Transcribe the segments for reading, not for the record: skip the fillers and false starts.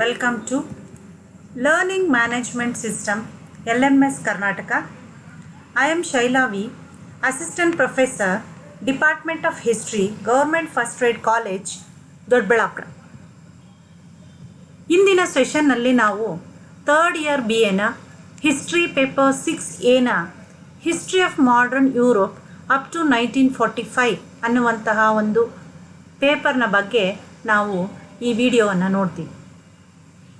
Welcome to Learning Management System LMS Karnataka. I am Shaila V, Assistant Professor, Department of History, Government First Grade College, Doddaballapura. ಇಂದಿನ ಸೆಷನ್ನಲ್ಲಿ ನಾವು third year B ಎನ history paper 6A history of modern Europe up to 1945 ಅನ್ನುವಂತಹ ಒಂದು ಪೇಪರ್ನ ಬಗ್ಗೆ ನಾವು ಈ ವಿಡಿಯೋವನ್ನು ನೋಡ್ತೀವಿ.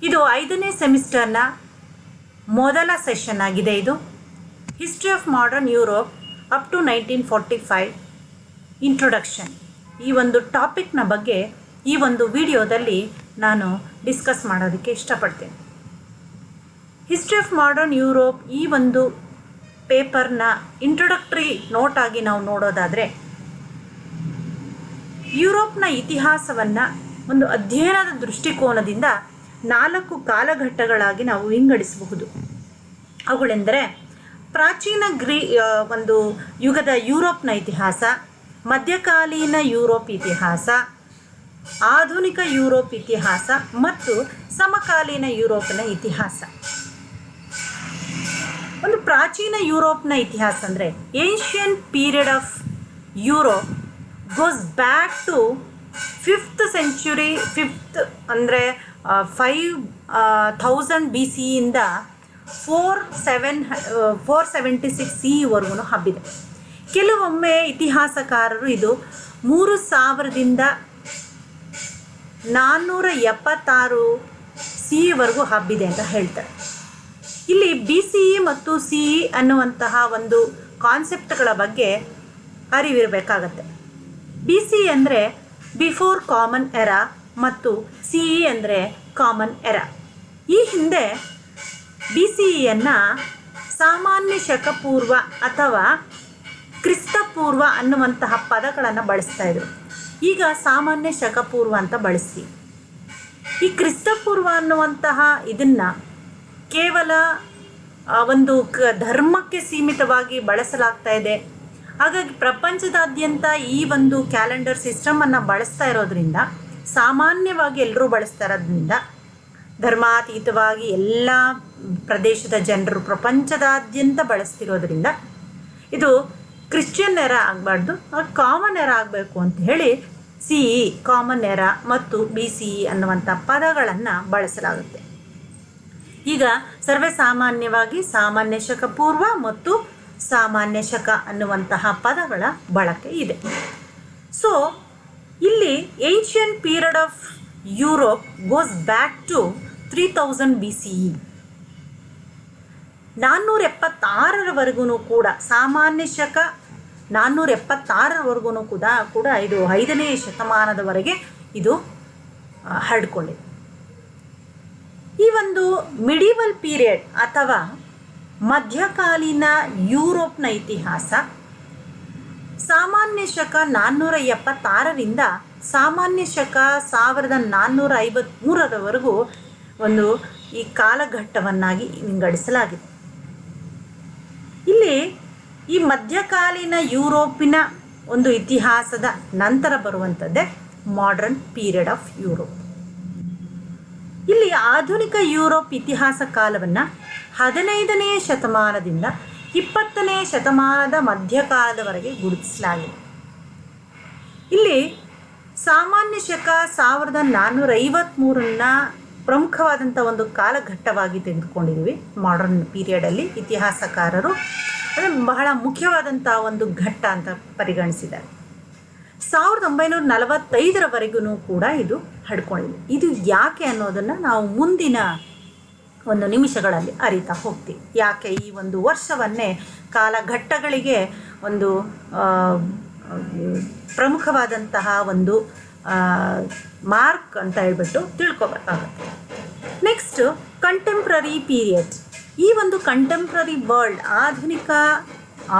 ಇದು 5ನೇ ಸೆಮಿಸ್ಟರ್ನ ಮೊದಲ ಸೆಷನ್ ಆಗಿದೆ. ಇದು history of modern Europe up to 1945 introduction. ಈ ಒಂದು ಟಾಪಿಕ್ನ ಬಗ್ಗೆ ಈ ಒಂದು ವಿಡಿಯೋದಲ್ಲಿ ನಾನು ಡಿಸ್ಕಸ್ ಮಾಡೋದಕ್ಕೆ ಇಷ್ಟಪಡ್ತೇನೆ. ಹಿಸ್ಟ್ರಿ ಆಫ್ ಮಾಡರ್ನ್ ಯುರೋಪ್ ಈ ಒಂದು ಪೇಪರ್ನ ಇಂಟ್ರೊಡಕ್ಟರಿ ನೋಟ್ ಆಗಿ ನಾವು ನೋಡೋದಾದರೆ, ಯುರೋಪ್ನ ಇತಿಹಾಸವನ್ನು ಒಂದು ಅಧ್ಯಯನದ ದೃಷ್ಟಿಕೋನದಿಂದ 4 ಕಾಲಘಟ್ಟಗಳಾಗಿ ನಾವು ವಿಂಗಡಿಸಬಹುದು. ಅವುಗಳೆಂದರೆ ಪ್ರಾಚೀನ ಒಂದು ಯುಗದ ಯುರೋಪ್ನ ಇತಿಹಾಸ, ಮಧ್ಯಕಾಲೀನ ಯುರೋಪ್ ಇತಿಹಾಸ, ಆಧುನಿಕ ಯುರೋಪ್ ಇತಿಹಾಸ ಮತ್ತು ಸಮಕಾಲೀನ ಯುರೋಪ್ನ ಇತಿಹಾಸ. ಒಂದು ಪ್ರಾಚೀನ ಯುರೋಪ್ನ ಇತಿಹಾಸ ಅಂದರೆ ancient period of Europe goes back to 5th century, 5th ಅಂದರೆ 5000 BCಯಿಂದ 476 CE ಹಬ್ಬಿದೆ. ಕೆಲವೊಮ್ಮೆ ಇತಿಹಾಸಕಾರರು ಇದು 3000ದಿಂದ 476 CE ಹಬ್ಬಿದೆ ಅಂತ ಹೇಳ್ತಾರೆ. ಇಲ್ಲಿ BCE ಮತ್ತು CE ಅನ್ನುವಂತಹ ಒಂದು ಕಾನ್ಸೆಪ್ಟ್ಗಳ ಬಗ್ಗೆ ಅರಿವಿರಬೇಕಾಗತ್ತೆ. BCE ಅಂದರೆ ಬಿಫೋರ್ ಕಾಮನ್ ಎರಾ ಮತ್ತು CE ಅಂದರೆ ಕಾಮನ್ ಎರಾ. ಈ ಹಿಂದೆ BCEಯನ್ನು ಸಾಮಾನ್ಯ ಶಕಪೂರ್ವ ಅಥವಾ ಕ್ರಿಸ್ತಪೂರ್ವ ಅನ್ನುವಂತಹ ಪದಗಳನ್ನು ಬಳಸ್ತಾ ಇದ್ರು. ಈಗ ಸಾಮಾನ್ಯ ಶಕಪೂರ್ವ ಅಂತ ಬಳಸಿ. ಈ ಕ್ರಿಸ್ತಪೂರ್ವ ಅನ್ನುವಂತಹ ಇದನ್ನು ಕೇವಲ ಒಂದು ಧರ್ಮಕ್ಕೆ ಸೀಮಿತವಾಗಿ ಬಳಸಲಾಗ್ತಾ ಇದೆ. ಹಾಗಾಗಿ ಪ್ರಪಂಚದಾದ್ಯಂತ ಈ ಒಂದು ಕ್ಯಾಲೆಂಡರ್ ಸಿಸ್ಟಮನ್ನು ಬಳಸ್ತಾ ಇರೋದ್ರಿಂದ, ಸಾಮಾನ್ಯವಾಗಿ ಎಲ್ಲರೂ ಬಳಸ್ತಾ ಇರೋದ್ರಿಂದ, ಧರ್ಮಾತೀತವಾಗಿ ಎಲ್ಲ ಪ್ರದೇಶದ ಜನರು ಪ್ರಪಂಚದಾದ್ಯಂತ ಬಳಸ್ತಿರೋದ್ರಿಂದ ಇದು ಕ್ರಿಶ್ಚಿಯನ್ ಎರಾ ಆಗಬಾರ್ದು, ಕಾಮನ್ ಎರಾ ಆಗಬೇಕು ಅಂತ ಹೇಳಿ CE ಕಾಮನ್ ಎರಾ ಮತ್ತು BCE ಅನ್ನುವಂಥ ಪದಗಳನ್ನು ಬಳಸಲಾಗುತ್ತೆ. ಈಗ ಸರ್ವೇ ಸಾಮಾನ್ಯವಾಗಿ ಸಾಮಾನ್ಯ ಶಕ ಪೂರ್ವ ಮತ್ತು ಸಾಮಾನ್ಯ ಶಕ ಅನ್ನುವಂತಹ ಪದಗಳ ಬಳಕೆ ಇದೆ. ಸೊ ಇಲ್ಲಿ ancient period of Europe goes back to 3000 BCE. 476ರವರೆಗೂ ಕೂಡ ಸಾಮಾನ್ಯ ಶಕ 476ರವರೆಗೂ ಕೂಡ ಇದು 5ನೇ ಶತಮಾನದವರೆಗೆ ಇದು ಹರಡ್ಕೊಂಡಿದೆ. ಈ ಒಂದು ಮಿಡಿವಲ್ ಪೀರಿಯಡ್ ಅಥವಾ ಮಧ್ಯಕಾಲೀನ ಯುರೋಪ್ನ ಇತಿಹಾಸ ಸಾಮಾನ್ಯ ಶಕ 476ರಿಂದ ಸಾಮಾನ್ಯ ಶಕ 1453ರವರೆಗೂ ಒಂದು ಈ ಕಾಲಘಟ್ಟವನ್ನಾಗಿ ವಿಂಗಡಿಸಲಾಗಿದೆ. ಇಲ್ಲಿ ಈ ಮಧ್ಯಕಾಲೀನ ಯುರೋಪಿನ ಒಂದು ಇತಿಹಾಸದ ನಂತರ ಬರುವಂಥದ್ದೇ ಮಾಡರ್ನ್ ಪೀರಿಯಡ್ ಆಫ್ ಯುರೋಪ್. ಇಲ್ಲಿ ಆಧುನಿಕ ಯುರೋಪ್ ಇತಿಹಾಸ ಕಾಲವನ್ನು 15ನೇ ಶತಮಾನದಿಂದ 20ನೇ ಶತಮಾನದ ಮಧ್ಯಕಾಲದವರೆಗೆ ಗುರುತಿಸಲಾಗಿದೆ. ಇಲ್ಲಿ ಸಾಮಾನ್ಯ ಶಕ 1453 ಪ್ರಮುಖವಾದಂಥ ಒಂದು ಕಾಲಘಟ್ಟವಾಗಿ ತೆಗೆದುಕೊಂಡಿದ್ದೀವಿ. ಮಾಡರ್ನ್ ಪೀರಿಯಡಲ್ಲಿ ಇತಿಹಾಸಕಾರರು ಅಂದರೆ ಬಹಳ ಮುಖ್ಯವಾದಂಥ ಒಂದು ಘಟ್ಟ ಅಂತ ಪರಿಗಣಿಸಿದ್ದಾರೆ. 1945ರವರೆಗೂ ಕೂಡ ಇದು ಹಡ್ಕೊಂಡಿದೆ. ಇದು ಯಾಕೆ ಅನ್ನೋದನ್ನು ನಾವು ಮುಂದಿನ ಒಂದು ನಿಮಿಷಗಳಲ್ಲಿ ಅರಿತಾ ಹೋಗ್ತೀವಿ. ಯಾಕೆ ಈ ಒಂದು ವರ್ಷವನ್ನೇ ಕಾಲಘಟ್ಟಗಳಿಗೆ ಒಂದು ಪ್ರಮುಖವಾದಂತಹ ಒಂದು ಮಾರ್ಕ್ ಅಂತ ಹೇಳ್ಬಿಟ್ಟು ತಿಳ್ಕೊಬೇಕಾಗುತ್ತೆ. Next contemporary period. ಈ ಒಂದು ಕಂಟೆಂಪ್ರರಿ ವರ್ಲ್ಡ್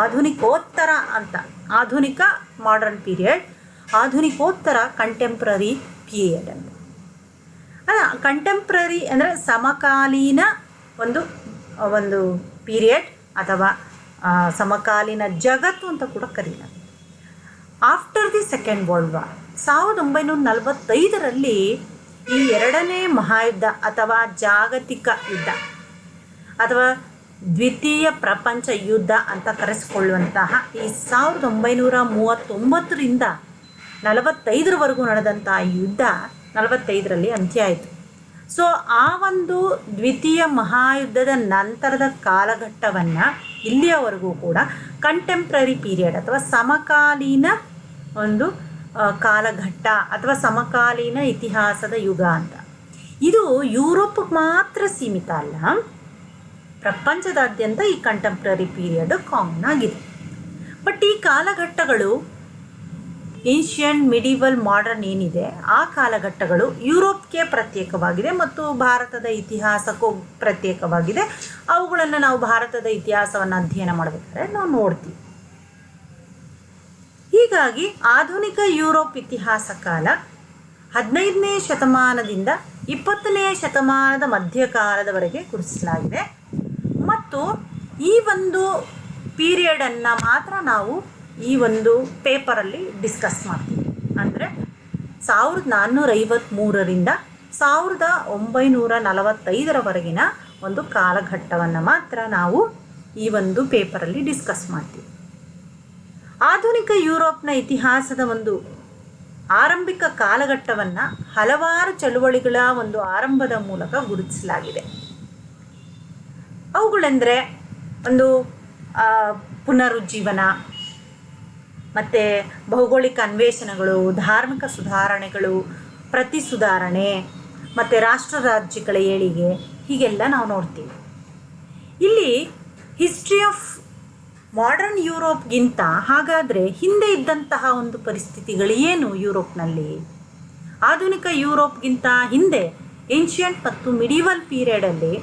ಆಧುನಿಕೋತ್ತರ ಅಂತ, ಆಧುನಿಕ ಮಾಡರ್ನ್ ಪೀರಿಯಡ್, ಆಧುನಿಕೋತ್ತರ ಕಂಟೆಂಪ್ರರಿ ಪೀರಿಯಡ್ ಅಂತ. ಕಂಟೆಂಪ್ರರಿ ಅಂದರೆ ಸಮಕಾಲೀನ ಒಂದು ಪೀರಿಯಡ್ ಅಥವಾ ಸಮಕಾಲೀನ ಜಗತ್ತು ಅಂತ ಕೂಡ ಕರೀತಾರೆ. After the second world war 1945ರಲ್ಲಿ ಈ ಎರಡನೇ ಮಹಾಯುದ್ಧ ಅಥವಾ ಜಾಗತಿಕ ಯುದ್ಧ ಅಥವಾ ದ್ವಿತೀಯ ಪ್ರಪಂಚ ಯುದ್ಧ ಅಂತ ಕರೆಸಿಕೊಳ್ಳುವಂತಹ ಈ 1939ರಿಂದ 45ರವರೆಗೂ ನಡೆದಂತಹ ಯುದ್ಧ 45ರಲ್ಲಿ ಅಂತ್ಯ ಆಯಿತು. ಸೊ ಆ ಒಂದು ದ್ವಿತೀಯ ಮಹಾಯುದ್ಧದ ನಂತರದ ಕಾಲಘಟ್ಟವನ್ನು ಇಲ್ಲಿಯವರೆಗೂ ಕೂಡ ಕಂಟೆಂಪ್ರರಿ ಪೀರಿಯಡ್ ಅಥವಾ ಸಮಕಾಲೀನ ಒಂದು ಕಾಲಘಟ್ಟ ಅಥವಾ ಸಮಕಾಲೀನ ಇತಿಹಾಸದ ಯುಗ ಅಂತ. ಇದು ಯುರೋಪ್ಗೆ ಮಾತ್ರ ಸೀಮಿತ ಅಲ್ಲ, ಪ್ರಪಂಚದಾದ್ಯಂತ ಈ ಕಂಟೆಂಪ್ರರಿ ಪೀರಿಯಡ್ ಕಾಮನ್ ಆಗಿದೆ. ಬಟ್ ಈ ಕಾಲಘಟ್ಟಗಳು ಏನ್ಷಿಯಂಟ್, ಮಿಡಿವಲ್, ಮಾಡರ್ನ್ ಏನಿದೆ ಆ ಕಾಲಘಟ್ಟಗಳು ಯುರೋಪ್ಗೆ ಪ್ರತ್ಯೇಕವಾಗಿದೆ ಮತ್ತು ಭಾರತದ ಇತಿಹಾಸಕ್ಕೂ ಪ್ರತ್ಯೇಕವಾಗಿದೆ. ಅವುಗಳನ್ನು ನಾವು ಭಾರತದ ಇತಿಹಾಸವನ್ನು ಅಧ್ಯಯನ ಮಾಡಬೇಕಾದ್ರೆ ನಾವು ನೋಡ್ತೀವಿ. ಹೀಗಾಗಿ ಆಧುನಿಕ ಯುರೋಪ್ ಇತಿಹಾಸ ಕಾಲ 15ನೇ ಶತಮಾನದಿಂದ 20ನೇ ಶತಮಾನದ ಮಧ್ಯಕಾಲದವರೆಗೆ ಗುರುತಿಸಲಾಗಿದೆ ಮತ್ತು ಈ ಒಂದು ಪೀರಿಯಡನ್ನು ಮಾತ್ರ ನಾವು ಈ ಒಂದು ಪೇಪರಲ್ಲಿ ಡಿಸ್ಕಸ್ ಮಾಡ್ತೀವಿ. ಅಂದರೆ 1453ರಿಂದ 1945ರವರೆಗಿನ ಒಂದು ಕಾಲಘಟ್ಟವನ್ನು ಮಾತ್ರ ನಾವು ಈ ಒಂದು ಪೇಪರಲ್ಲಿ ಡಿಸ್ಕಸ್ ಮಾಡ್ತೀವಿ. ಆಧುನಿಕ ಯುರೋಪ್ನ ಇತಿಹಾಸದ ಒಂದು ಆರಂಭಿಕ ಕಾಲಘಟ್ಟವನ್ನು ಹಲವಾರು ಚಳುವಳಿಗಳ ಒಂದು ಆರಂಭದ ಮೂಲಕ ಗುರುತಿಸಲಾಗಿದೆ. ಅವುಗಳೆಂದರೆ ಒಂದು ಪುನರುಜ್ಜೀವನ ಮತ್ತು ಭೌಗೋಳಿಕ ಅನ್ವೇಷಣೆಗಳು, ಧಾರ್ಮಿಕ ಸುಧಾರಣೆಗಳು, ಪ್ರತಿ ಸುಧಾರಣೆ ಮತ್ತು ರಾಷ್ಟ್ರ ರಾಜ್ಯಗಳ ಏಳಿಗೆ, ಹೀಗೆಲ್ಲ ನಾವು ನೋಡ್ತೀವಿ. ಇಲ್ಲಿ ಹಿಸ್ಟ್ರಿ ಆಫ್ ಮಾಡರ್ನ್ ಯುರೋಪ್ಗಿಂತ ಹಾಗಾದರೆ ಹಿಂದೆ ಇದ್ದಂತಹ ಒಂದು ಪರಿಸ್ಥಿತಿಗಳು ಏನು ಯುರೋಪ್ನಲ್ಲಿ? ಆಧುನಿಕ ಯುರೋಪ್ಗಿಂತ ಹಿಂದೆ ಏನ್ಷಿಯಂಟ್ ಮತ್ತು ಮಿಡಿವಲ್ ಪೀರಿಯಡಲ್ಲಿ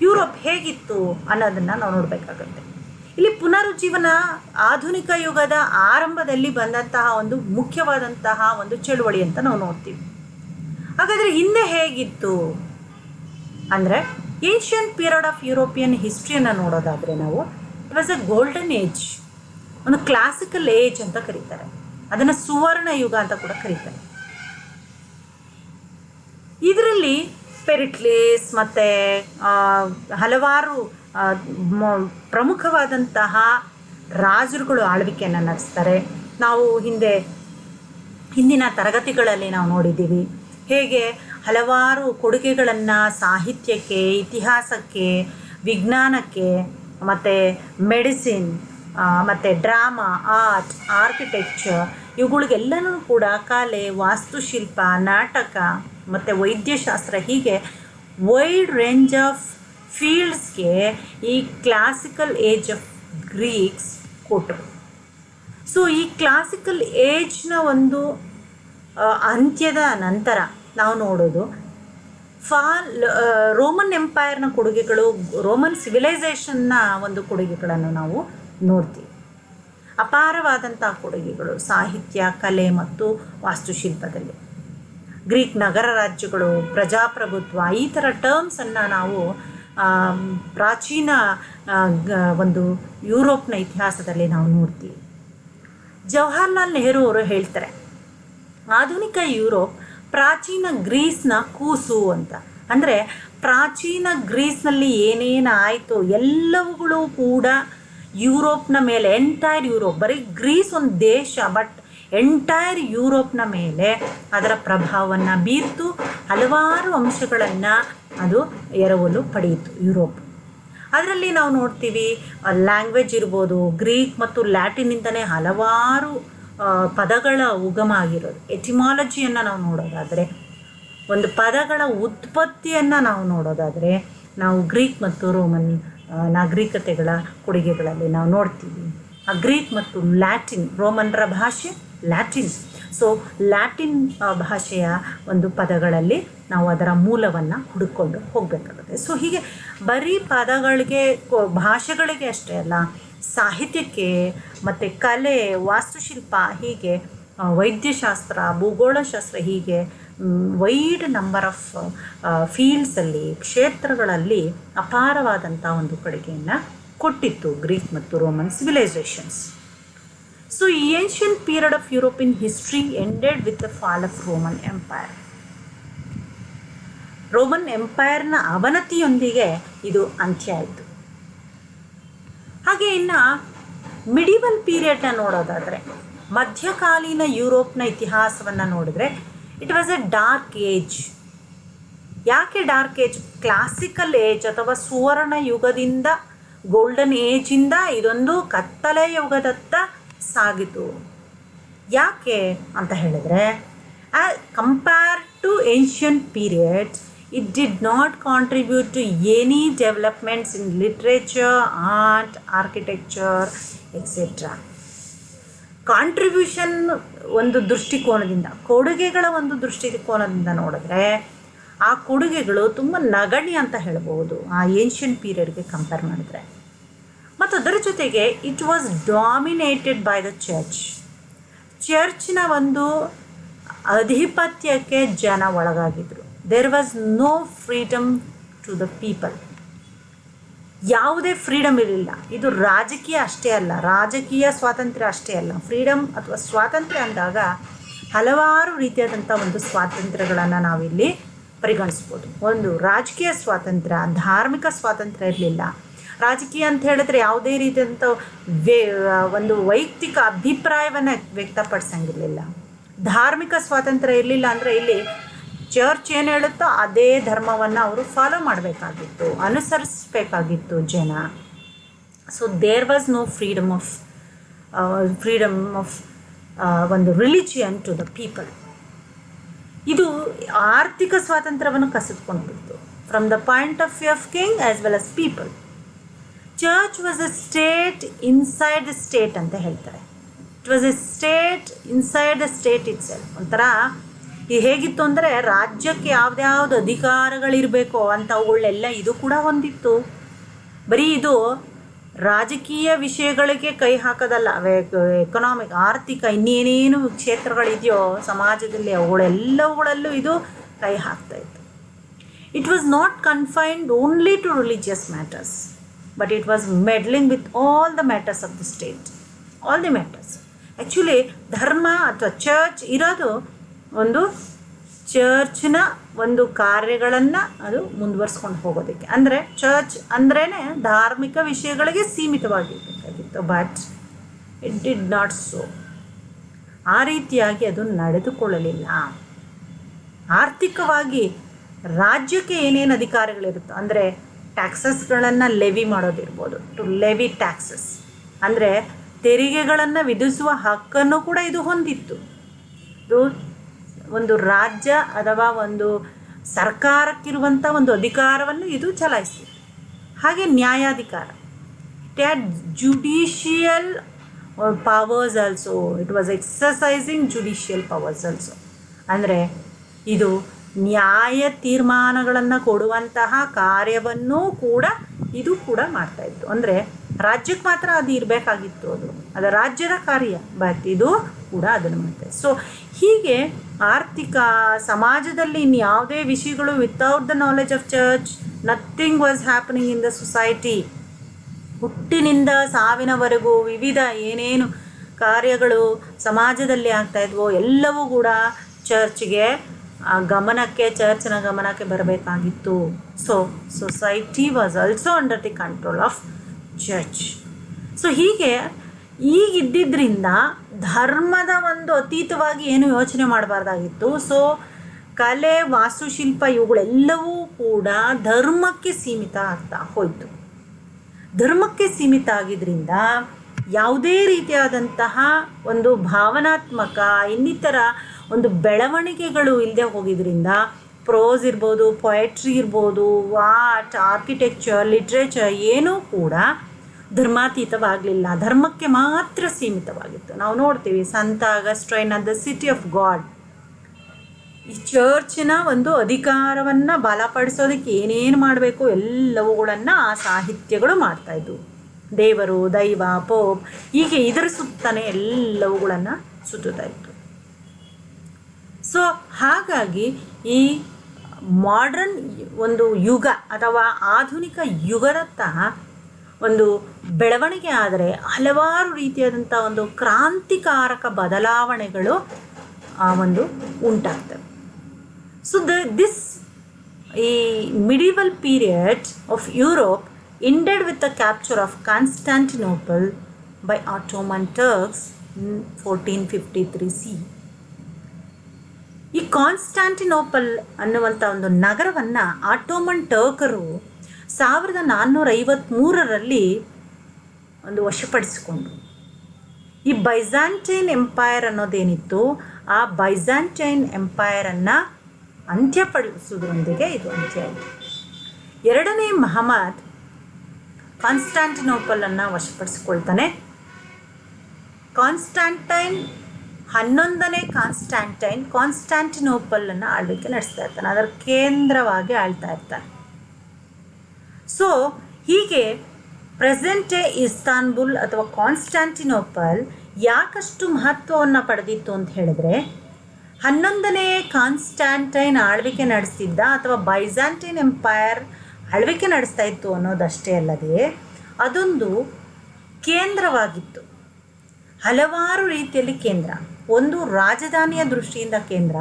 ಯುರೋಪ್ ಹೇಗಿತ್ತು ಅನ್ನೋದನ್ನು ನಾವು ನೋಡಬೇಕಾಗುತ್ತೆ. ಇಲ್ಲಿ ಪುನರುಜ್ಜೀವನ ಆಧುನಿಕ ಯುಗದ ಆರಂಭದಲ್ಲಿ ಬಂದಂತಹ ಒಂದು ಮುಖ್ಯವಾದಂತಹ ಒಂದು ಚಳುವಳಿ ಅಂತ ನಾವು ನೋಡ್ತೀವಿ. ಹಾಗಾದರೆ ಹಿಂದೆ ಹೇಗಿತ್ತು ಅಂದರೆ ಏನ್ಷಿಯಂಟ್ ಪೀರಿಯಡ್ ಆಫ್ ಯುರೋಪಿಯನ್ ಹಿಸ್ಟ್ರಿಯನ್ನು ನೋಡೋದಾದರೆ ನಾವು it was A golden age, ಒಂದು ಕ್ಲಾಸಿಕಲ್ ಏಜ್ ಅಂತ ಕರೀತಾರೆ. ಅದನ್ನು ಸುವರ್ಣ ಯುಗ ಅಂತ ಕೂಡ ಕರೀತಾರೆ. ಇದರಲ್ಲಿ ಪೆರಿಕ್ಲೇಸ್ ಮತ್ತು ಹಲವಾರು ಪ್ರಮುಖವಾದಂತಹ ರಾಜರುಗಳು ಆಳ್ವಿಕೆಯನ್ನು ನಡೆಸ್ತಾರೆ. ನಾವು ಹಿಂದಿನ ತರಗತಿಗಳಲ್ಲಿ ನಾವು ನೋಡಿದ್ದೀವಿ ಹೇಗೆ ಹಲವಾರು ಕೊಡುಗೆಗಳನ್ನು ಸಾಹಿತ್ಯಕ್ಕೆ, ಇತಿಹಾಸಕ್ಕೆ, ವಿಜ್ಞಾನಕ್ಕೆ ಮತ್ತು ಮೆಡಿಸಿನ್ ಮತ್ತು ಡ್ರಾಮಾ, ಆರ್ಟ್, ಆರ್ಕಿಟೆಕ್ಚರ್ ಇವುಗಳಿಗೆಲ್ಲನೂ ಕೂಡ ಕಲೆ, ವಾಸ್ತುಶಿಲ್ಪ, ನಾಟಕ ಮತ್ತು ವೈದ್ಯಶಾಸ್ತ್ರ ಹೀಗೆ ವೈಡ್ ರೇಂಜ್ ಆಫ್ ಫೀಲ್ಡ್ಸ್ಗೆ ಈ ಕ್ಲಾಸಿಕಲ್ ಏಜ್ ಆಫ್ ಗ್ರೀಕ್ಸ್ ಕೊಟ್ಟರು. ಸೊ ಈ ಕ್ಲಾಸಿಕಲ್ ಏಜ್ನ ಒಂದು ಅಂತ್ಯದ ನಂತರ ನಾವು ನೋಡೋದು ರೋಮನ್ ಎಂಪೈರ್ನ ಕೊಡುಗೆಗಳು, ರೋಮನ್ ಸಿವಿಲೈಸೇಷನ್ನ ಒಂದು ಕೊಡುಗೆಗಳನ್ನು ನಾವು ನೋಡ್ತೀವಿ. ಅಪಾರವಾದಂಥ ಕೊಡುಗೆಗಳು ಸಾಹಿತ್ಯ, ಕಲೆ ಮತ್ತು ವಾಸ್ತುಶಿಲ್ಪದಲ್ಲಿ. ಗ್ರೀಕ್ ನಗರ ರಾಜ್ಯಗಳು, ಪ್ರಜಾಪ್ರಭುತ್ವ, ಈ ಥರ ಟರ್ಮ್ಸನ್ನು ನಾವು ಪ್ರಾಚೀನ ಒಂದು ಯುರೋಪ್ನ ಇತಿಹಾಸದಲ್ಲಿ ನಾವು ನೋಡ್ತೀವಿ. ಜವಾಹರ್ಲಾಲ್ ನೆಹರು ಅವರು ಹೇಳ್ತಾರೆ, ಆಧುನಿಕ ಯುರೋಪ್ ಪ್ರಾಚೀನ ಗ್ರೀಸ್ನ ಕೂಸು ಅಂತ. ಅಂದರೆ ಪ್ರಾಚೀನ ಗ್ರೀಸ್ನಲ್ಲಿ ಏನೇನಾಯಿತು ಎಲ್ಲವುಗಳು ಕೂಡ ಯುರೋಪ್ನ ಮೇಲೆ, ಎಂಟೈರ್ ಯುರೋಪ್, ಬರೀ ಗ್ರೀಸ್ ಒಂದು ದೇಶ, ಬಟ್ ಎಂಟೈರ್ ಯುರೋಪ್ನ ಮೇಲೆ ಅದರ ಪ್ರಭಾವವನ್ನು ಬೀರ್ತು ಹಲವಾರು ಅಂಶಗಳನ್ನು ಅದು ಎರವಲು ಪಡೆಯಿತು ಯುರೋಪ್. ಅದರಲ್ಲಿ ನಾವು ನೋಡ್ತೀವಿ ಲ್ಯಾಂಗ್ವೇಜ್ ಇರ್ಬೋದು, ಗ್ರೀಕ್ ಮತ್ತು ಲ್ಯಾಟಿನಿಂದನೇ ಹಲವಾರು ಪದಗಳ ಉಗಮ ಆಗಿರೋದು. ಎಟಿಮಾಲಜಿಯನ್ನು ನಾವು ನೋಡೋದಾದರೆ, ಒಂದು ಪದಗಳ ಉತ್ಪತ್ತಿಯನ್ನು ನಾವು ನೋಡೋದಾದರೆ ನಾವು ಗ್ರೀಕ್ ಮತ್ತು ರೋಮನ್ ನಾಗರಿಕತೆಗಳ ಕೊಡುಗೆಗಳಲ್ಲಿ ನಾವು ನೋಡ್ತೀವಿ. ಆ ಗ್ರೀಕ್ ಮತ್ತು ಲ್ಯಾಟಿನ್, ರೋಮನ್ರ ಭಾಷೆ ಲ್ಯಾಟಿನ್. ಸೊ ಲ್ಯಾಟಿನ್ ಭಾಷೆಯ ಒಂದು ಪದಗಳಲ್ಲಿ ನಾವು ಅದರ ಮೂಲವನ್ನು ಹುಡುಕೊಂಡು ಹೋಗಬೇಕಾಗುತ್ತೆ. ಸೊ ಹೀಗೆ ಬರೀ ಪದಗಳಿಗೆ, ಭಾಷೆಗಳಿಗೆ ಅಷ್ಟೇ ಅಲ್ಲ, ಸಾಹಿತ್ಯಕ್ಕೆ ಮತ್ತು ಕಲೆ, ವಾಸ್ತುಶಿಲ್ಪ, ಹೀಗೆ ವೈದ್ಯಶಾಸ್ತ್ರ, ಭೂಗೋಳಶಾಸ್ತ್ರ, ಹೀಗೆ ವೈಡ್ ನಂಬರ್ ಆಫ್ ಫೀಲ್ಡ್ಸಲ್ಲಿ, ಕ್ಷೇತ್ರಗಳಲ್ಲಿ ಅಪಾರವಾದಂಥ ಒಂದು ಕೊಡುಗೆಯನ್ನು ಕೊಟ್ಟಿತ್ತು ಗ್ರೀಕ್ ಮತ್ತು ರೋಮನ್ ಸಿವಿಲೈಸೇಷನ್ಸ್. ಸೊ ಈ ancient period of European history ended with the fall of Roman empire. Roman ಎಂಪೈರ್ನ ಅವನತಿಯೊಂದಿಗೆ ಇದು ಅಂತ್ಯ ಆಯಿತು. ಹಾಗೆ ಇನ್ನು ಮಿಡಿವಲ್ ಪೀರಿಯಡ್ನ ನೋಡೋದಾದರೆ, ಮಧ್ಯಕಾಲೀನ ಯುರೋಪ್ನ ಇತಿಹಾಸವನ್ನು ನೋಡಿದ್ರೆ it was A dark age. ಯಾಕೆ ಡಾರ್ಕ್ ಏಜ್? ಕ್ಲಾಸಿಕಲ್ ಏಜ್ ಅಥವಾ ಸುವರ್ಣ ಯುಗದಿಂದ, ಗೋಲ್ಡನ್ ಏಜಿಂದ ಇದೊಂದು ಕತ್ತಲೆ ಯುಗದತ್ತ ಸಾಗಿತು. ಯಾಕೆ ಅಂತ ಹೇಳಿದ್ರೆ, compared to ancient periods, it did not contribute to any developments in literature, art, architecture, etc. Contribution ಒಂದು ದೃಷ್ಟಿಕೋನದಿಂದ, ಕೊಡುಗೆಗಳ ಒಂದು ದೃಷ್ಟಿಕೋನದಿಂದ ನೋಡಿದ್ರೆ ಆ ಕೊಡುಗೆಗಳು ತುಂಬ ನಗಣ್ಯ ಅಂತ ಹೇಳ್ಬೋದು ಆ ಏನ್ಷಿಯಂಟ್ ಪೀರಿಯಡ್ಗೆ ಕಂಪೇರ್ ಮಾಡಿದ್ರೆ. ಮತ್ತು ಅದರ ಜೊತೆಗೆ it was dominated by the ಚರ್ಚ್ನ ಒಂದು ಅಧಿಪತ್ಯಕ್ಕೆ ಜನ ಒಳಗಾಗಿದ್ದರು. There was no freedom to the people. ಯಾವುದೇ ಫ್ರೀಡಮ್ ಇರಲಿಲ್ಲ. ಇದು ರಾಜಕೀಯ ಅಷ್ಟೇ ಅಲ್ಲ, ರಾಜಕೀಯ ಸ್ವಾತಂತ್ರ್ಯ ಅಷ್ಟೇ ಅಲ್ಲ. ಫ್ರೀಡಮ್ ಅಥವಾ ಸ್ವಾತಂತ್ರ್ಯ ಅಂದಾಗ ಹಲವಾರು ರೀತಿಯಾದಂಥ ಒಂದು ಸ್ವಾತಂತ್ರ್ಯಗಳನ್ನು ನಾವಿಲ್ಲಿ ಪರಿಗಣಿಸ್ಬೋದು. ಒಂದು ರಾಜಕೀಯ ಸ್ವಾತಂತ್ರ್ಯ, ಧಾರ್ಮಿಕ ಸ್ವಾತಂತ್ರ್ಯ ಇರಲಿಲ್ಲ. ರಾಜಕೀಯ ಅಂತ ಹೇಳಿದ್ರೆ ಯಾವುದೇ ರೀತಿಯಾದಂಥ ಒಂದು ವೈಯಕ್ತಿಕ ಅಭಿಪ್ರಾಯವನ್ನು ವ್ಯಕ್ತಪಡಿಸಂಗಿರಲಿಲ್ಲ. ಧಾರ್ಮಿಕ ಸ್ವಾತಂತ್ರ್ಯ ಇರಲಿಲ್ಲ ಅಂದರೆ ಇಲ್ಲಿ ಚರ್ಚ್ ಏನು ಹೇಳುತ್ತೋ ಅದೇ ಧರ್ಮವನ್ನು ಅವರು ಫಾಲೋ ಮಾಡಬೇಕಾಗಿತ್ತು, ಅನುಸರಿಸಬೇಕಾಗಿತ್ತು ಜನ. So there was no freedom of ಒಂದು ರಿಲಿಜಿಯನ್ ಟು ದ ಪೀಪಲ್. ಇದು ಆರ್ಥಿಕ ಸ್ವಾತಂತ್ರ್ಯವನ್ನು ಕಸಿದುಕೊಂಡು ಬಿಡ್ತು from the point of view of king as well as people. Church was a state inside the state ಅಂತ ಹೇಳ್ತಾರೆ. It was a state inside the state itself. ಒಂಥರ ಇದು ಹೇಗಿತ್ತು ಅಂದರೆ, ರಾಜ್ಯಕ್ಕೆ ಯಾವ್ದ್ಯಾವ್ದು ಅಧಿಕಾರಗಳಿರಬೇಕೋ ಅಂಥವುಗಳೆಲ್ಲ ಇದು ಕೂಡ ಹೊಂದಿತ್ತು. ಬರೀ ಇದು ರಾಜಕೀಯ ವಿಷಯಗಳಿಗೆ ಕೈ ಹಾಕೋದಲ್ಲ, ಎಕನಾಮಿಕ್, ಆರ್ಥಿಕ, ಇನ್ನೇನೇನು ಕ್ಷೇತ್ರಗಳಿದೆಯೋ ಸಮಾಜದಲ್ಲಿ ಅವುಗಳೆಲ್ಲವುಗಳಲ್ಲೂ ಇದು ಕೈ ಹಾಕ್ತಾಯಿತ್ತು. It was not confined only to religious matters, but it was meddling with all the matters of the state, all the matters. Actually ಧರ್ಮ ಅಥವಾ ಚರ್ಚ್ ಇರೋದು ಒಂದು ಚರ್ಚ್ನ ಒಂದು ಕಾರ್ಯಗಳನ್ನು ಅದು ಮುಂದುವರ್ಸ್ಕೊಂಡು ಹೋಗೋದಕ್ಕೆ. ಅಂದರೆ ಚರ್ಚ್ ಅಂದ್ರೇ ಧಾರ್ಮಿಕ ವಿಷಯಗಳಿಗೆ ಸೀಮಿತವಾಗಿರಬೇಕಾಗಿತ್ತು. But it did not so. ಆ ರೀತಿಯಾಗಿ ಅದು ನಡೆದುಕೊಳ್ಳಲಿಲ್ಲ. ಆರ್ಥಿಕವಾಗಿ ರಾಜ್ಯಕ್ಕೆ ಏನೇನು ಅಧಿಕಾರಗಳಿರುತ್ತೋ, ಅಂದರೆ ಟ್ಯಾಕ್ಸಸ್ಗಳನ್ನು ಲೆವಿ ಮಾಡೋದಿರ್ಬೋದು, ಟು ಲೆವಿ ಟ್ಯಾಕ್ಸಸ್ ಅಂದರೆ ತೆರಿಗೆಗಳನ್ನು ವಿಧಿಸುವ ಹಕ್ಕನ್ನು ಕೂಡ ಇದು ಹೊಂದಿತ್ತು. ಇದು ಒಂದು ರಾಜ್ಯ ಅಥವಾ ಒಂದು ಸರ್ಕಾರಕ್ಕಿರುವಂಥ ಒಂದು ಅಧಿಕಾರವನ್ನು ಇದು ಚಲಾಯಿಸ್ತಿತ್ತು. ಹಾಗೆ ನ್ಯಾಯಾಧಿಕಾರ, it had judicial powers also. It was exercising judicial powers also. ಅಂದರೆ ಇದು ನ್ಯಾಯ ತೀರ್ಮಾನಗಳನ್ನು ಕೊಡುವಂತಹ ಕಾರ್ಯವನ್ನು ಕೂಡ ಇದು ಕೂಡ ಮಾಡ್ತಾಯಿತ್ತು. ಅಂದರೆ ರಾಜ್ಯಕ್ಕೆ ಮಾತ್ರ ಅದು ಇರಬೇಕಾಗಿತ್ತು, ಅದು ರಾಜ್ಯದ ಕಾರ್ಯ, ಬಟ್ ಇದು ಕೂಡ ಅದನ್ನು ಮಾಡ್ತಾಯಿತ್ತು. ಸೊ ಹೀಗೆ ಆರ್ಥಿಕ ಸಮಾಜದಲ್ಲಿ ಇನ್ಯಾವುದೇ ವಿಷಯಗಳು without the knowledge of church nothing was happening in the society. ಹುಟ್ಟಿನಿಂದ ಸಾವಿನವರೆಗೂ ವಿವಿಧ ಏನೇನು ಕಾರ್ಯಗಳು ಸಮಾಜದಲ್ಲಿ ಆಗ್ತಾಯಿದ್ವೋ ಎಲ್ಲವೂ ಕೂಡ ಚರ್ಚ್ನ ಗಮನಕ್ಕೆ ಬರಬೇಕಾಗಿತ್ತು. So society was also under the control of church. So ಹೀಗೆ ಈಗಿದ್ದಿದ್ದರಿಂದ ಧರ್ಮದ ಒಂದು ಅತೀತವಾಗಿ ಏನು ಯೋಚನೆ ಮಾಡಬಾರ್ದಾಗಿತ್ತು. ಸೊ ಕಲೆ, ವಾಸ್ತುಶಿಲ್ಪ ಇವುಗಳೆಲ್ಲವೂ ಕೂಡ ಧರ್ಮಕ್ಕೆ ಸೀಮಿತ ಆಗ್ತಾ ಹೋಯಿತು. ಧರ್ಮಕ್ಕೆ ಸೀಮಿತ ಆಗಿದ್ದರಿಂದ ಯಾವುದೇ ರೀತಿಯಾದಂತಹ ಒಂದು ಭಾವನಾತ್ಮಕ ಇನ್ನಿತರ ಒಂದು ಬೆಳವಣಿಗೆಗಳು ಇಲ್ಲದೆ ಹೋಗಿದ್ದರಿಂದ ಪ್ರೋಸ್ ಇರ್ಬೋದು, ಪೊಯೆಟ್ರಿ ಇರ್ಬೋದು, ಆರ್ಟ್, ಆರ್ಕಿಟೆಕ್ಚರ್, ಲಿಟ್ರೇಚರ್ ಏನೂ ಕೂಡ ಧರ್ಮಾತೀತವಾಗಲಿಲ್ಲ, ಧರ್ಮಕ್ಕೆ ಮಾತ್ರ ಸೀಮಿತವಾಗಿತ್ತು. ನಾವು ನೋಡ್ತೀವಿ ಸಂತ Augustine the city of god, ಈ ಚರ್ಚಿನ ಒಂದು ಅಧಿಕಾರವನ್ನು ಬಲಪಡಿಸೋದಕ್ಕೆ ಏನೇನು ಮಾಡಬೇಕು ಎಲ್ಲವುಗಳನ್ನು ಆ ಸಾಹಿತ್ಯಗಳು ಮಾಡ್ತಾಯಿದ್ವು. ದೇವರು, ದೈವ, ಪೋಪ್ ಹೀಗೆ ಇದರ ಸುತ್ತನೇ ಎಲ್ಲವುಗಳನ್ನು ಸುತ್ತುತ್ತಾ ಇತ್ತು. ಸೊ ಹಾಗಾಗಿ ಈ ಮಾಡ್ರನ್ ಒಂದು ಯುಗ ಅಥವಾ ಆಧುನಿಕ ಯುಗದತ್ತ ಒಂದು ಬೆಳವಣಿಗೆ ಆದರೆ ಹಲವಾರು ರೀತಿಯಾದಂಥ ಒಂದು ಕ್ರಾಂತಿಕಾರಕ ಬದಲಾವಣೆಗಳು ಒಂದು ಉಂಟಾಗ್ತವೆ. ಸೊ ದಿಸ್ ಈ medieval period of Europe ended with the capture of Constantinople by Ottoman Turks in 1453 CE. ಈ ಕಾನ್ಸ್ಟಾಂಟಿನೋಪಲ್ ಅನ್ನುವಂಥ ಒಂದು ನಗರವನ್ನು ಆಟೋಮನ್ ಟರ್ಕರು 1453ರಲ್ಲಿ ಒಂದು ವಶಪಡಿಸಿಕೊಂಡ್ರು. ಈ ಬೈಜಾಂಟೈನ್ ಎಂಪೈರ್ ಅನ್ನೋದೇನಿತ್ತು, ಆ ಬೈಜಾಂಟೈನ್ ಎಂಪೈರನ್ನು ಅಂತ್ಯಪಡಿಸುವುದರೊಂದಿಗೆ ಇದು ಅಂತ್ಯ ಆಯಿತು. ಎರಡನೇ ಮಹಮ್ಮದ್ ಕಾನ್ಸ್ಟಾಂಟಿನೋಪಲನ್ನು ವಶಪಡಿಸಿಕೊಳ್ತಾನೆ. ಕಾನ್ಸ್ಟಾಂಟೈನ್ 11ನೇ ಕಾನ್ಸ್ಟಾಂಟಿನೋಪಲನ್ನು ಆಳ್ವಿಕೆ ನಡೆಸ್ತಾ ಇರ್ತಾನೆ, ಅದರ ಕೇಂದ್ರವಾಗಿ ಆಳ್ತಾ ಇರ್ತಾನೆ. ಸೊ ಹೀಗೆ ಪ್ರೆಸೆಂಟ್ ಡೇ ಇಸ್ತಾನ್ಬುಲ್ ಅಥವಾ ಕಾನ್ಸ್ಟಾಂಟಿನೋಪಲ್ ಯಾಕಷ್ಟು ಮಹತ್ವವನ್ನು ಪಡೆದಿತ್ತು ಅಂತ ಹೇಳಿದ್ರೆ, 11ನೇ ಕಾನ್ಸ್ಟಾಂಟೈನ್ ಆಳ್ವಿಕೆ ನಡೆಸ್ತಿದ್ದ ಅಥವಾ ಬೈಜಾಂಟೈನ್ ಎಂಪೈರ್ ಆಳ್ವಿಕೆ ನಡೆಸ್ತಾ ಇತ್ತು ಅನ್ನೋದಷ್ಟೇ ಅಲ್ಲದೆ ಅದೊಂದು ಕೇಂದ್ರವಾಗಿತ್ತು, ಹಲವಾರು ರೀತಿಯಲ್ಲಿ ಕೇಂದ್ರ. ಒಂದು ರಾಜಧಾನಿಯ ದೃಷ್ಟಿಯಿಂದ ಕೇಂದ್ರ,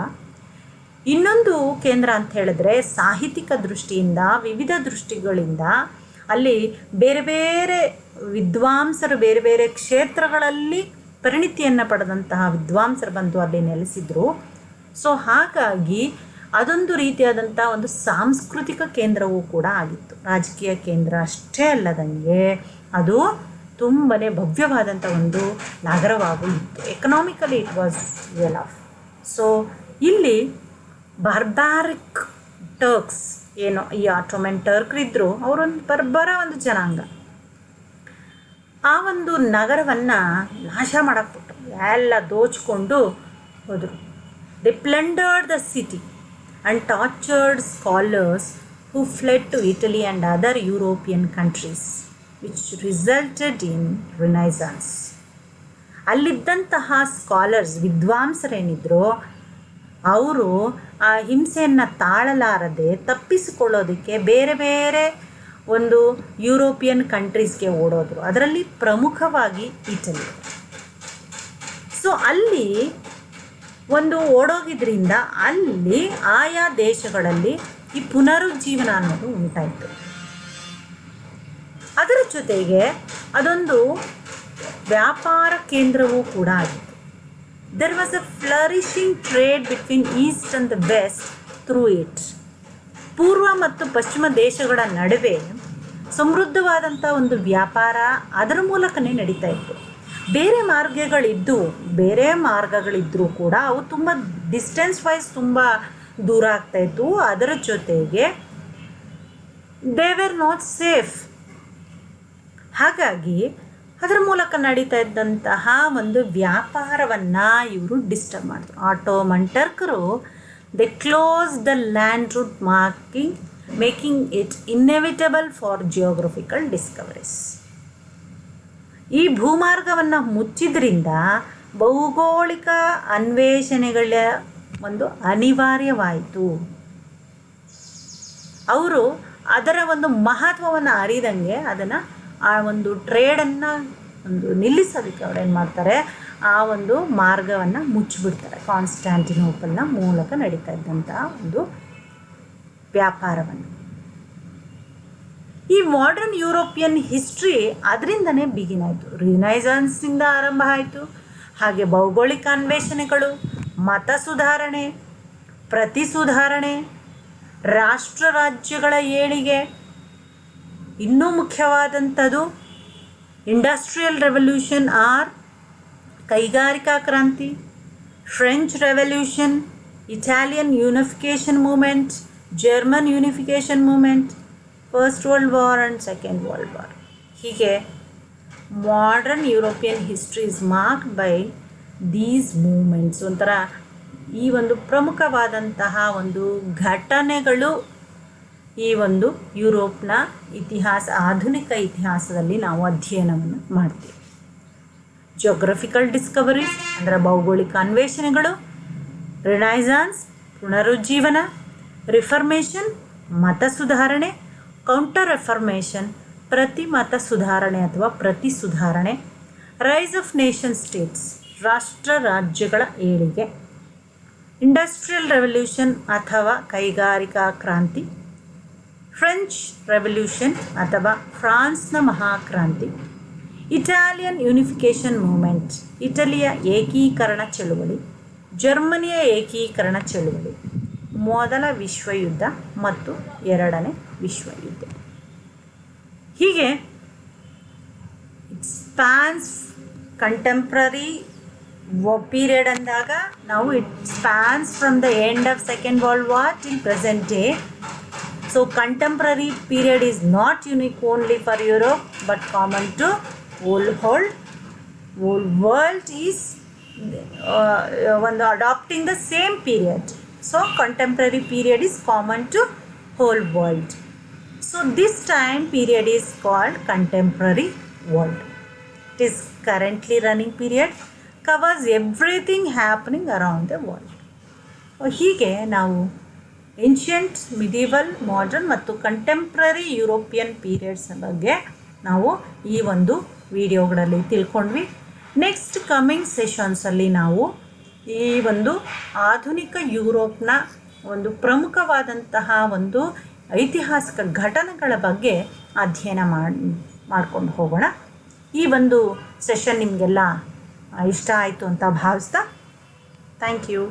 ಇನ್ನೊಂದು ಕೇಂದ್ರ ಅಂತ ಹೇಳಿದ್ರೆ ಸಾಹಿತ್ಯಿಕ ದೃಷ್ಟಿಯಿಂದ, ವಿವಿಧ ದೃಷ್ಟಿಗಳಿಂದ ಅಲ್ಲಿ ಬೇರೆ ಬೇರೆ ವಿದ್ವಾಂಸರು ಬೇರೆ ಬೇರೆ ಕ್ಷೇತ್ರಗಳಲ್ಲಿ ಪರಿಣಿತಿಯನ್ನು ಪಡೆದಂತಹ ವಿದ್ವಾಂಸರು ಬಂದು ಅಲ್ಲಿ ನೆಲೆಸಿದ್ರು. ಸೊ ಹಾಗಾಗಿ ಅದೊಂದು ರೀತಿಯಾದಂಥ ಒಂದು ಸಾಂಸ್ಕೃತಿಕ ಕೇಂದ್ರವೂ ಕೂಡ ಆಗಿತ್ತು. ರಾಜಕೀಯ ಕೇಂದ್ರ ಅಷ್ಟೇ ಅಲ್ಲದಂಗೆ ಅದು ತುಂಬನೇ ಭವ್ಯವಾದಂಥ ಒಂದು ನಗರವಾಗೂ ಇತ್ತು. Economically it was well off. So ಇಲ್ಲಿ ಬಾರ್ಬಾರಿಕ್ ಟರ್ಕ್ಸ್ ಏನೋ ಈ ಆಟೋಮನ್ ಟರ್ಕ್ರಿದ್ರು, ಅವರೊಂದು ಬರ್ಬರ ಒಂದು ಜನಾಂಗ. ಆ ಒಂದು ನಗರವನ್ನು ನಾಶ ಮಾಡಕ್ಬಿಟ್ರು, ಎಲ್ಲ ದೋಚ್ಕೊಂಡು ಹೋದರು. They plundered the city and tortured scholars who fled to Italy and other European countries, which resulted in Renaissance. ಅಲ್ಲಿದ್ದಂತಹ ಸ್ಕಾಲರ್ಸ್, ವಿದ್ವಾಂಸರೇನಿದ್ರು, ಅವರು ಆ ಹಿಂಸೆಯನ್ನು ತಾಳಲಾರದೆ ತಪ್ಪಿಸಿಕೊಳ್ಳೋದಕ್ಕೆ ಬೇರೆ ಬೇರೆ ಒಂದು ಯುರೋಪಿಯನ್ ಕಂಟ್ರೀಸ್ಗೆ ಓಡೋದ್ರು, ಅದರಲ್ಲಿ ಪ್ರಮುಖವಾಗಿ ಇಟಲಿ. ಸೊ ಅಲ್ಲಿ ಒಂದು ಓಡೋಗಿದ್ರಿಂದ ಅಲ್ಲಿ ಆಯಾ ದೇಶಗಳಲ್ಲಿ ಈ ಪುನರುಜ್ಜೀವನ ಅನ್ನೋದು ಉಂಟಾಯಿತು. ಅದರ ಜೊತೆಗೆ ಅದೊಂದು ವ್ಯಾಪಾರ ಕೇಂದ್ರವೂ ಕೂಡ ಆಗಿತ್ತು. There was a flourishing trade between east and the west through it. ಪೂರ್ವ ಮತ್ತು ಪಶ್ಚಿಮ ದೇಶಗಳ ನಡುವೆ ಸಮೃದ್ಧವಾದಂಥ ಒಂದು ವ್ಯಾಪಾರ ಅದರ ಮೂಲಕನೇ ನಡೀತಾ ಇತ್ತು. ಬೇರೆ ಮಾರ್ಗಗಳಿದ್ದರೂ ಕೂಡ ಅವು ತುಂಬ ಡಿಸ್ಟೆನ್ಸ್ ವೈಸ್ ತುಂಬ ದೂರ ಆಗ್ತಾಯಿತ್ತು. ಅದರ ಜೊತೆಗೆ ದೇ ವೇರ್ ನಾಟ್ ಸೇಫ್. ಹಾಗಾಗಿ ಅದರ ಮೂಲಕ ನಡೀತಾ ಇದ್ದಂತಹ ಒಂದು ವ್ಯಾಪಾರವನ್ನು ಇವರು ಡಿಸ್ಟರ್ಬ್ ಮಾಡಿದ್ರು. ಆಟೋಮನ್ ಟರ್ಕರು they close the land route making it inevitable for geographical discoveries. ಈ ಭೂಮಾರ್ಗವನ್ನು ಮುಚ್ಚಿದ್ರಿಂದ ಭೌಗೋಳಿಕ ಅನ್ವೇಷಣೆಗಳ ಒಂದು ಅನಿವಾರ್ಯವಾಯಿತು. ಅವರು ಅದರ ಒಂದು ಮಹತ್ವವನ್ನು ಅರಿದಂಗೆ ಅದನ್ನು ಆ ಒಂದು ಟ್ರೇಡನ್ನು ಒಂದು ನಿಲ್ಲಿಸೋದಕ್ಕೆ ಅವ್ರು ಏನು ಮಾಡ್ತಾರೆ, ಆ ಒಂದು ಮಾರ್ಗವನ್ನು ಮುಚ್ಚಿಬಿಡ್ತಾರೆ. ಕಾನ್ಸ್ಟಾಂಟಿನೋಪಲ್ನ ಮೂಲಕ ನಡೀತಾ ಇದ್ದಂತಹ ಒಂದು ವ್ಯಾಪಾರವನ್ನು. ಈ ಮಾಡರ್ನ್ ಯುರೋಪಿಯನ್ ಹಿಸ್ಟ್ರಿ ಅದರಿಂದನೇ ಬಿಗಿನ್ ಆಯಿತು. ರಿನೈಸನ್ಸಿಂದ ಆರಂಭ ಆಯಿತು. ಹಾಗೆ ಭೌಗೋಳಿಕ ಅನ್ವೇಷಣೆಗಳು, ಮತ ಸುಧಾರಣೆ, ಪ್ರತಿ ಸುಧಾರಣೆ, ರಾಷ್ಟ್ರ ರಾಜ್ಯಗಳ ಏಳಿಗೆ, ಇನ್ನೂ ಮುಖ್ಯವಾದಂಥದ್ದು ಇಂಡಸ್ಟ್ರಿಯಲ್ ರೆವಲ್ಯೂಷನ್ ಆರ್ ಕೈಗಾರಿಕಾ ಕ್ರಾಂತಿ, French revolution, Italian unification movement, German unification movement, first world war and second world war. ಹೀಗೆ modern European history is marked by these movements. ಒಂಥರ ಈ ಒಂದು ಪ್ರಮುಖವಾದಂತಹ ಒಂದು ಘಟನೆಗಳು ಈ ಒಂದು ಯುರೋಪ್ನ ಇತಿಹಾಸ, ಆಧುನಿಕ ಇತಿಹಾಸದಲ್ಲಿ ನಾವು ಅಧ್ಯಯನವನ್ನು ಮಾಡ್ತೀವಿ. ಜಿಯೋಗ್ರಫಿಕಲ್ ಡಿಸ್ಕವರೀಸ್ ಅಂದರೆ ಭೌಗೋಳಿಕ ಅನ್ವೇಷಣೆಗಳು, ರಿನೈಸಾನ್ಸ್ ಪುನರುಜ್ಜೀವನ, ರಿಫರ್ಮೇಷನ್ ಮತ ಸುಧಾರಣೆ, ಕೌಂಟರ್ ರೆಫರ್ಮೇಷನ್ ಪ್ರತಿ ಮತ ಸುಧಾರಣೆ ಅಥವಾ ಪ್ರತಿ ಸುಧಾರಣೆ, ರೈಸ್ ಆಫ್ ನೇಷನ್ ಸ್ಟೇಟ್ಸ್ ರಾಷ್ಟ್ರ ರಾಜ್ಯಗಳ ಏಳಿಗೆ, ಇಂಡಸ್ಟ್ರಿಯಲ್ ರೆವಲ್ಯೂಷನ್ ಅಥವಾ ಕೈಗಾರಿಕಾ ಕ್ರಾಂತಿ, ಫ್ರೆಂಚ್ ರೆವಲ್ಯೂಷನ್ ಅಥವಾ ಫ್ರಾನ್ಸ್ನ ಮಹಾಕ್ರಾಂತಿ, ಇಟಾಲಿಯನ್ ಯೂನಿಫಿಕೇಷನ್ ಮೂವ್ಮೆಂಟ್ ಇಟಲಿಯ ಏಕೀಕರಣ ಚಳುವಳಿ, ಜರ್ಮನಿಯ ಏಕೀಕರಣ ಚಳುವಳಿ, ಮೊದಲ ವಿಶ್ವಯುದ್ಧ ಮತ್ತು ಎರಡನೇ ವಿಶ್ವಯುದ್ಧ. ಹೀಗೆ ಇಟ್ ಸ್ಪ್ಯಾನ್ಸ್ ಕಂಟೆಂಪ್ರರಿ ಪೀರಿಯಡ್ ಅಂದಾಗ ನಾವು it spans from the end of second world war till present day. So contemporary period is not unique only for Europe but common to whole world is adopting the same period. So contemporary period is common to whole world. So this time period is called contemporary world. It is currently running period, covers everything happening around the world. ಹೀಗೆ ನಾವು ancient, medieval, modern ಮತ್ತು contemporary European periods ಬಗ್ಗೆ ನಾವು ಈ ಒಂದು ವಿಡಿಯೋಗಳಲ್ಲಿ ತಿಳ್ಕೊಂಡ್ವಿ. Next coming ಸೆಷನ್ಸಲ್ಲಿ ನಾವು ಈ ಒಂದು ಆಧುನಿಕ ಯುರೋಪ್ನ ಒಂದು ಪ್ರಮುಖವಾದಂತಹ ಒಂದು ಐತಿಹಾಸಿಕ ಘಟನೆಗಳ ಬಗ್ಗೆ ಅಧ್ಯಯನ ಮಾಡ್ಕೊಂಡು ಹೋಗೋಣ. ಈ ಒಂದು ಸೆಷನ್ ನಿಮಗೆಲ್ಲ ಇಷ್ಟ ಆಯಿತು ಅಂತ ಭಾವಿಸ್ತಾ ಥ್ಯಾಂಕ್ ಯು.